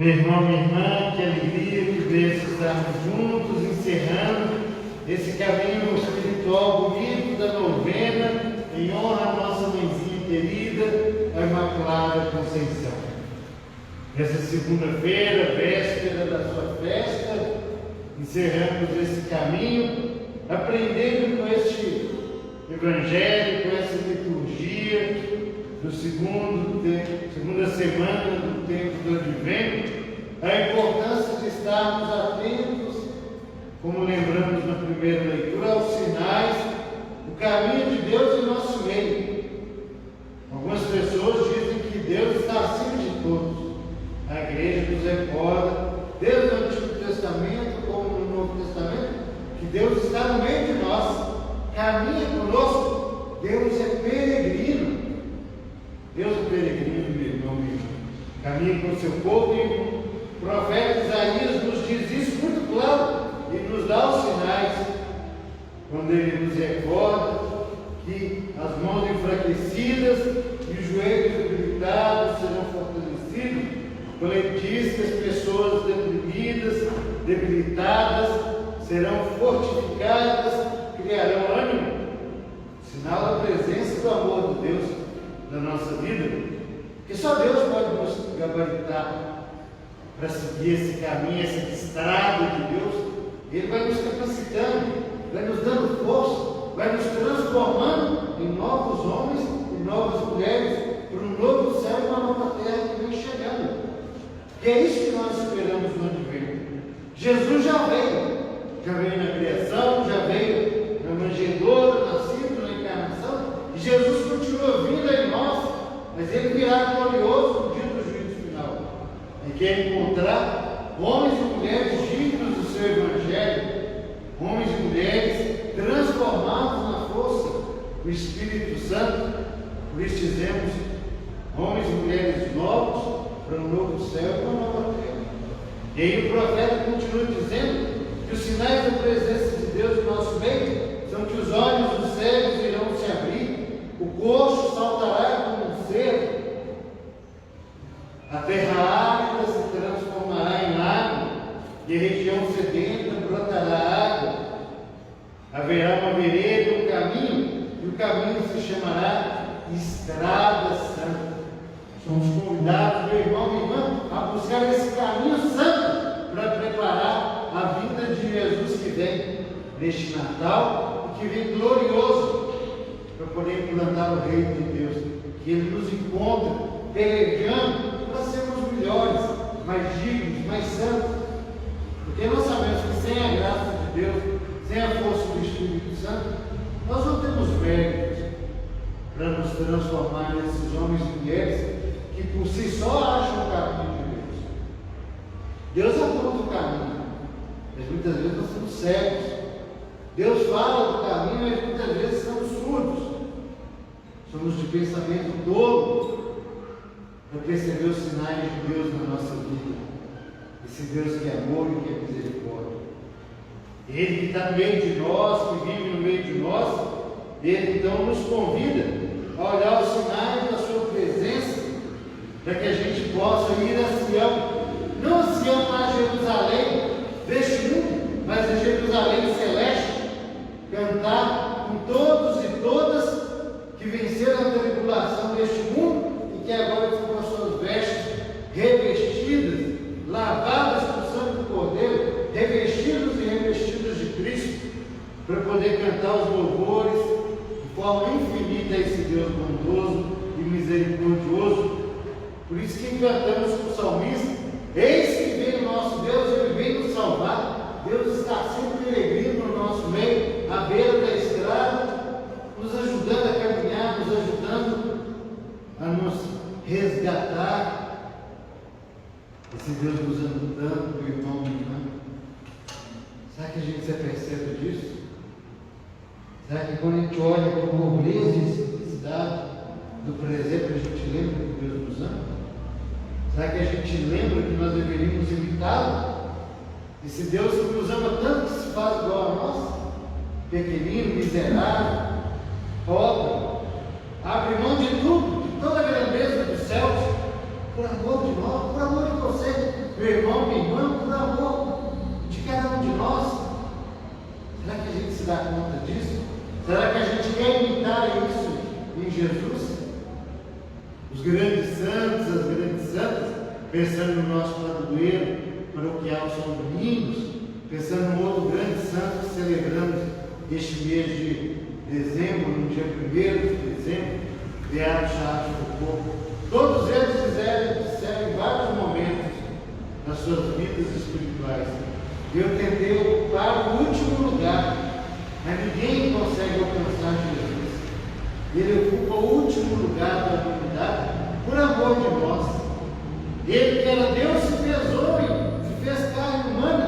Meu irmão, minha irmã, que alegria, que bênção estarmos juntos, encerrando esse caminho espiritual bonito da novena, em honra à nossa mãezinha querida, a Imaculada Conceição. Nessa segunda-feira, véspera da sua festa, encerramos esse caminho, aprendendo com este Evangelho, com essa liturgia do segunda semana do tempo do Advento, a importância de estarmos atentos, como lembramos na primeira leitura, aos sinais, o caminho de Deus em nosso meio. Algumas pessoas dizem que Deus está acima de todos. A igreja nos recorda, desde o Antigo Testamento como no Novo Testamento, que Deus está no meio de nós, caminha conosco. Deus é peregrino. Deus é peregrino, meu irmão, meu irmão. Caminha com o seu povo, e o profeta Isaías nos diz isso muito claro e nos dá os sinais, quando ele nos recorda que as mãos enfraquecidas e os joelhos debilitados serão fortalecidos, quando ele diz que as pessoas deprimidas, debilitadas, serão fortificadas, criarão ânimo, sinal da presença do amor de Deus na nossa vida, que só Deus pode nos gabaritar para seguir esse caminho, essa estrada de Deus. Ele vai nos capacitando, vai nos dando força, vai nos transformando em novos homens e novas mulheres, para um novo céu e uma nova terra que vem chegando. E é isso que nós esperamos no Advento. Jesus já veio na criação, já veio na manjedoura, nascido na encarnação, e Jesus continua vindo em nós, mas ele virá glorioso no dia do juízo final. E quer encontrar homens e mulheres dignos do seu Evangelho, homens e mulheres transformados na força do Espírito Santo. Por isso dizemos, homens e mulheres novos para um novo céu e uma nova terra. E aí o profeta continua dizendo que os sinais da presença de Deus no nosso meio são que os olhos dos cegos irão se abrir, o coxo saltará como um cervo, a terra árida se transformará em lago, e a região sedenta brotará água, haverá uma vereda, um caminho, e o caminho se chamará Estrada Santa. Somos convidados, meu irmão, minha irmã, a buscar esse caminho santo para preparar a vinda de Jesus que vem neste Natal e que vem glorioso para poder implantar o reino de Deus. Que Ele nos encontra pelejando para sermos melhores, mais dignos, mais santos. Porque nós sabemos que sem a graça de Deus, sem a força do Espírito Santo, nós não temos méritos para nos transformar nesses homens e mulheres que por si só acham o caminho de Deus. Deus aponta o caminho, mas muitas vezes nós somos cegos. Deus fala do caminho, mas muitas vezes somos surdos. Somos de pensamento tolo para perceber os sinais de Deus na nossa vida. Esse Deus que é amor e que é misericórdia. Ele que está no meio de nós, que vive no meio de nós, Ele então nos convida a olhar os sinais da sua presença, para que a gente possa ir a Sião, não a Sião lá Jerusalém deste mundo, mas a Jerusalém celeste, cantar com todos e todas que venceram a tribulação deste mundo e que agora estão com as suas vestes revestidas, lavadas com o sangue do Cordeiro, revestidos e revestidos de Cristo, para poder cantar os louvores de forma infinita a esse Deus bondoso e misericordioso. Por isso que cantamos com o salmista: eis que vem o nosso Deus, Ele vem nos salvar. Deus está sempre peregrino no nosso meio, à beira da estrada, nos ajudando a caminhar, nos ajudando a nos resgatar. Esse Deus nos ama tanto, meu irmão, minha irmã. Será que a gente se apercebe disso? Será que quando a gente olha para a pobreza e simplicidade do presente, a gente lembra que Deus nos ama? Será que a gente lembra que nós deveríamos imitá-lo? Esse Deus que nos ama tanto, que se faz igual a nós, pequenino, miserável, pobre, abre mão de tudo, de toda a grandeza dos céus, por amor de nós, por amor de você, os grandes santos, as grandes santas, pensando no nosso padroeiro paroquial São Domingos, pensando no outro grande santo que celebramos este mês de dezembro, no dia 1º de dezembro, Beato Chaves Foucault. Todos eles disseram em vários momentos nas suas vidas espirituais: eu tentei ocupar o último lugar, mas ninguém consegue alcançar Jesus. Ele ocupa o último lugar da humanidade por amor de nós. Ele que era Deus se fez homem, se fez carne humana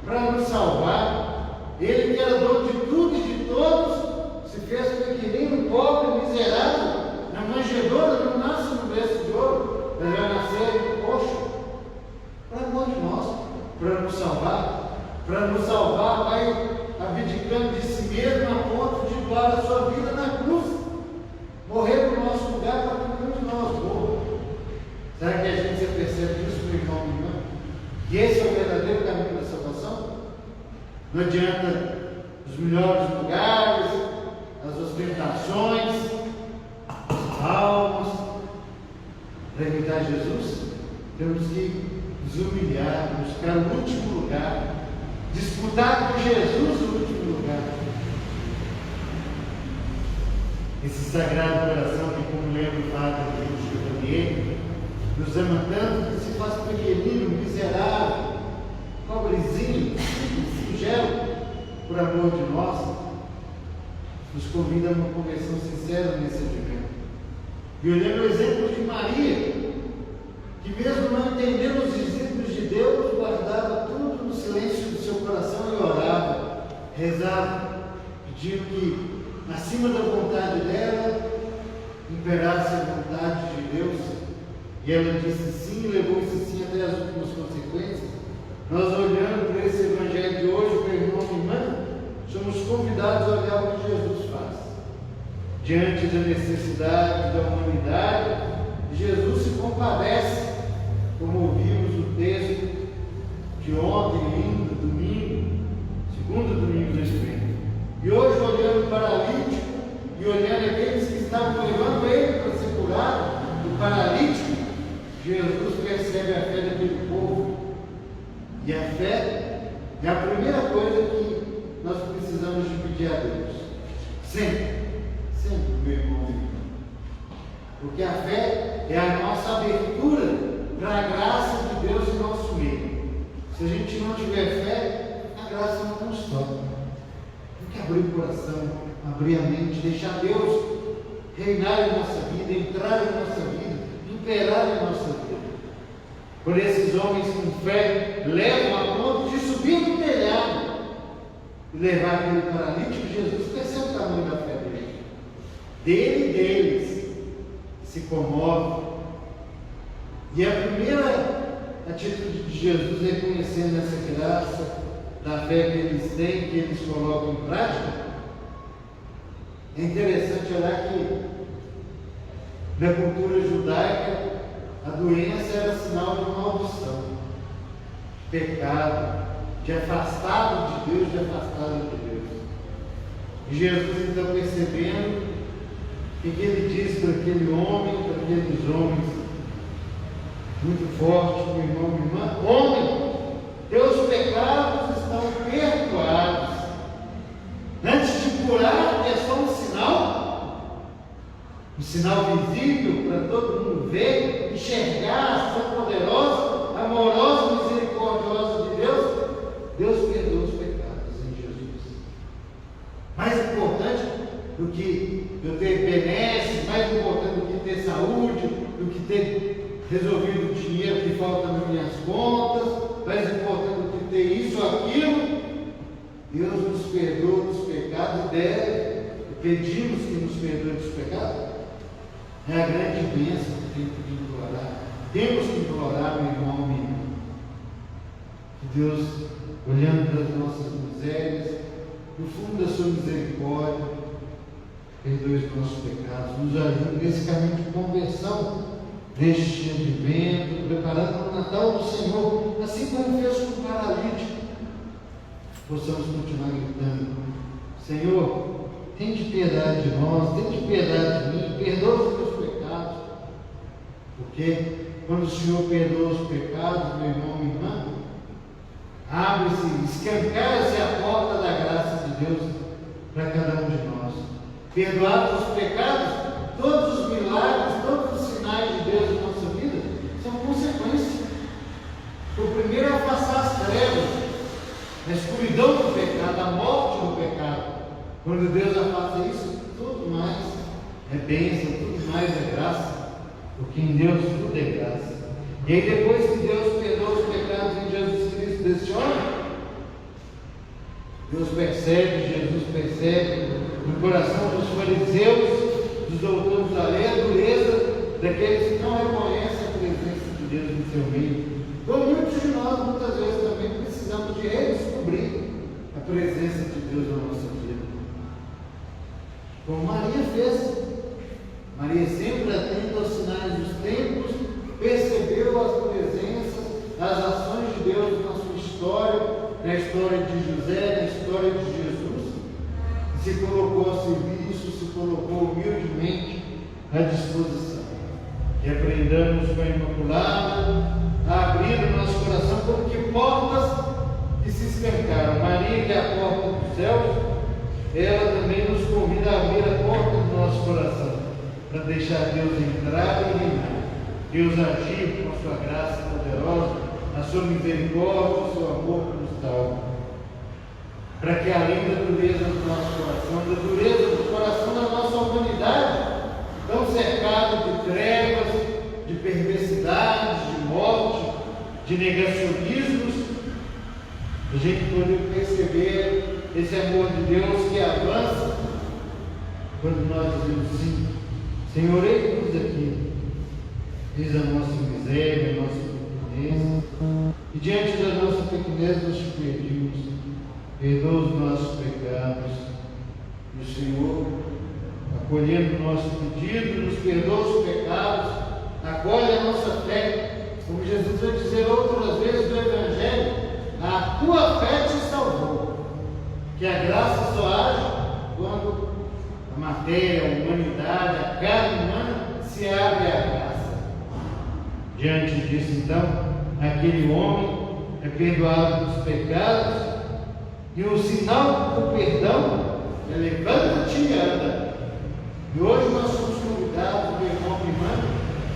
para nos salvar. Ele que era dono de tudo e de todos, se fez pequenino, pobre, miserável, na manjedoura, não nasce no berço de ouro, mas vai nascer no coxo, para amor de nós, para nos salvar. Para nos salvar, vai abdicando de si mesmo a ponto de doar a sua vida na cruz, morrer no nosso lugar para que nenhum de nós morra. Será que a gente se percebe isso, meu irmão e minha irmã? E esse é o verdadeiro caminho da salvação? Não adianta os melhores lugares, as ostentações, as palmas, para imitar Jesus. Temos que nos humilhar, buscar o último lugar, disputar com Jesus o último lugar. Esse sagrado coração que, como lembra o Padre Giovanni, nos ama tanto que se faz pequenino, miserável, pobrezinho, singelo, por amor de nós, nos convida a uma conversão sincera nesse advento. E olhando o exemplo de Maria, que mesmo não entendendo os desígnios de Deus, guardava tudo no silêncio do seu coração e orava, rezava, pedindo que, acima da vontade dela, imperasse a vontade de Deus. E ela disse sim, levou esse sim até as últimas consequências. Nós, olhando para esse evangelho de hoje, meu irmão e irmã, somos convidados a olhar o que Jesus faz. Diante da necessidade da humanidade, Jesus se compadece, como ouvimos o texto de ontem, ainda, domingo, segundo domingo deste mês. E hoje, olhando o paralítico e olhando aqueles que estavam levando ele para ser curado, o paralítico, Jesus percebe a fé daquele povo. E a fé é a primeira coisa que nós precisamos de pedir a Deus. Sempre, meu irmão. Porque a fé é a nossa abertura para a graça de Deus em nosso meio. Se a gente não tiver fé, a graça não nos toca. Tem que abrir o coração, abrir a mente, deixar Deus reinar em nossa vida, entrar em nossa vida, imperar em nossa vida. Por esses homens com fé, levam a ponto de subir no telhado e levar aquele paralítico. Jesus percebe o tamanho da fé dele e deles, se comove. E a primeira atitude de Jesus, reconhecendo essa graça da fé que eles têm, que eles colocam em prática, é interessante olhar que na cultura judaica a doença era sinal de maldição, de pecado, de afastado de Deus, de afastado de Deus. E Jesus, então, percebendo, o que ele diz para aquele homem, para aqueles homens, muito forte, meu irmão, minha irmã: homem, teus pecados estão perdoados. Antes de curar, é só um sinal visível para todo mundo ver, enxergar a ação poderosa, amorosa, misericordiosa de Deus. Deus perdoa os pecados em Jesus. Mais importante do que eu ter benesses, mais importante do que ter saúde, do que ter resolvido o dinheiro que falta nas minhas contas, mais importante do que ter isso ou aquilo, Deus nos perdoa dos pecados e pedimos que nos perdoe dos pecados. É a grande bênção que temos que implorar. Temos que implorar, meu irmão, minha irmã, que Deus, olhando para as nossas misérias, no fundo da sua misericórdia, perdoe os nossos pecados, nos ajude nesse caminho de conversão deste advento, preparando o Natal do Senhor, assim como fez com o paralítico. Possamos continuar gritando: Senhor, tem de piedade de nós, tem de piedade de mim, perdoa os meus pecados, Porque quando o Senhor perdoa os pecados, meu irmão, minha irmã, abre-se, escancara-se a porta da graça de Deus para cada um de nós. Perdoados os pecados, todos os milagres, todos os sinais de Deus em nossa vida são consequência. O primeiro é afastar as trevas, a escuridão do pecado, a morte do pecado. Quando Deus afasta isso, tudo mais é bênção, tudo mais é graça, porque em Deus tudo é graça. E aí depois que Deus perdoa os pecados em Jesus Cristo desse homem, Deus percebe, Jesus percebe no coração dos fariseus, dos doutores da lei, a dureza daqueles que não reconhecem a presença de Deus no seu meio. Como muitos de nós, muitas vezes, também precisamos de redescobrir a presença de Deus na nossa vida. Como Maria fez. Maria, sempre atenta aos sinais dos tempos, percebeu as presenças, as ações de Deus na sua história, na história de José, na história de Jesus, e se colocou a serviço, se colocou humildemente à disposição. E aprendamos com a Imaculada a abrir o nosso coração como que portas que se escancaram. Maria, que é a porta dos céus, ela também nos convida a abrir a porta do nosso coração, para deixar Deus entrar e reinar, Deus agir com a sua graça poderosa, a sua misericórdia, o seu amor que nos dá, para que além da dureza do nosso coração, da dureza do coração da nossa humanidade, tão cercado de trevas, de perversidades, de morte, de negacionismos, a gente poder perceber esse amor de Deus que avança quando nós dizemos sim, Senhor, eis-nos aqui, eis a nossa miséria, a nossa pequenez, e diante da nossa pequenez nós te pedimos, perdoa os nossos pecados, e o Senhor, acolhendo o nosso pedido, nos perdoa os pecados, acolhe a nossa fé, como Jesus vai dizer outras vezes no Evangelho, a tua fé te salvou, que a graça só age quando a matéria, a humanidade, a carne humana se abre à graça. Diante disso, então, aquele homem é perdoado dos pecados, e o sinal do perdão é levanta-te e anda. E hoje nós somos convidados, meu irmão e irmã,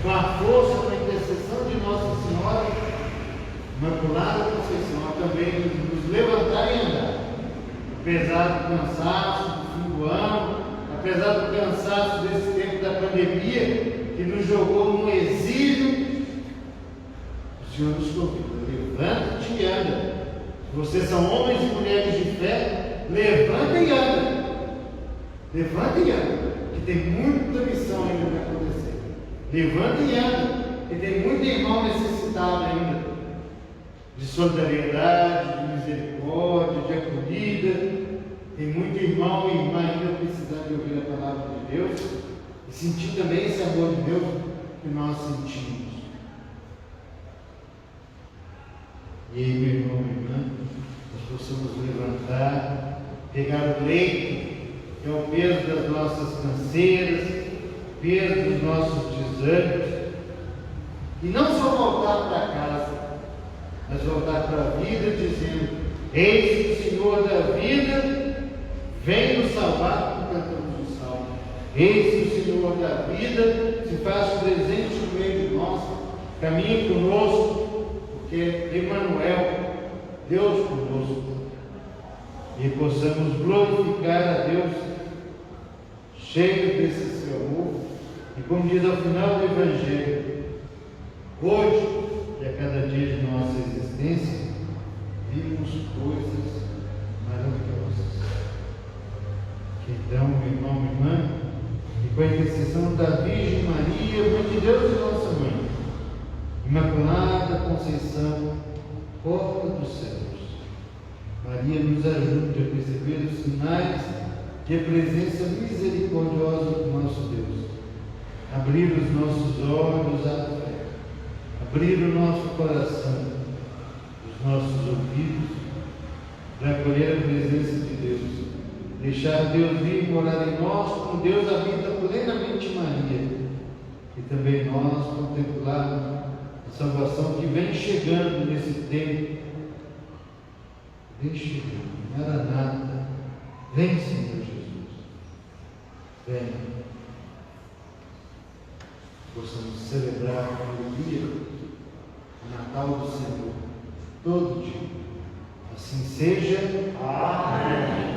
com a força, com a intercessão de Nossa Senhora, Imaculada Conceição, a também nos levantar e andar. Apesar do cansaço do fim do ano, apesar do cansaço desse tempo da pandemia, que nos jogou num exílio, o Senhor nos convida, levanta-te e anda. Se vocês são homens e mulheres de fé, levanta e anda. Levanta e anda, que tem muita missão ainda para acontecer. Levanta e anda, que tem muito irmão necessitado ainda de solidariedade, de misericórdia, de acolhida. Tem muito irmão e irmã ainda precisando de ouvir a palavra de Deus e sentir também esse amor de Deus que nós sentimos. E aí, meu irmão, minha irmã, nós possamos levantar, pegar o leito, que é o peso das nossas canseiras, peso dos nossos desânimos, e não só voltar para casa, mas voltar para a vida dizendo: eis que o Senhor da vida vem nos salvar, como cantamos o salmo. Eis que o Senhor da vida se faz presente no meio de nós, caminha conosco, porque Emmanuel, Deus conosco, e possamos glorificar a Deus, cheio desse seu amor, e como diz ao final do Evangelho, hoje e a cada dia de nossa existência, vimos coisas maravilhosas. Que então, meu irmão, minha irmã, e com a intercessão da Virgem Maria, Mãe de Deus e nossa Mãe, Imaculada Conceição, porta dos céus, Maria nos ajude a perceber os sinais de a presença misericordiosa do nosso Deus, abrir os nossos olhos à fé, abrir o nosso coração, os nossos ouvidos, para acolher a presença de Deus, deixar Deus vir morar em nós, como Deus habita plenamente em Maria, e também nós contemplarmos a salvação que vem chegando nesse tempo. Vem chegando, Maranata, vem, Senhor Jesus, vem. Possamos celebrar com alegria o Natal do Senhor todo dia. Assim seja. Amém.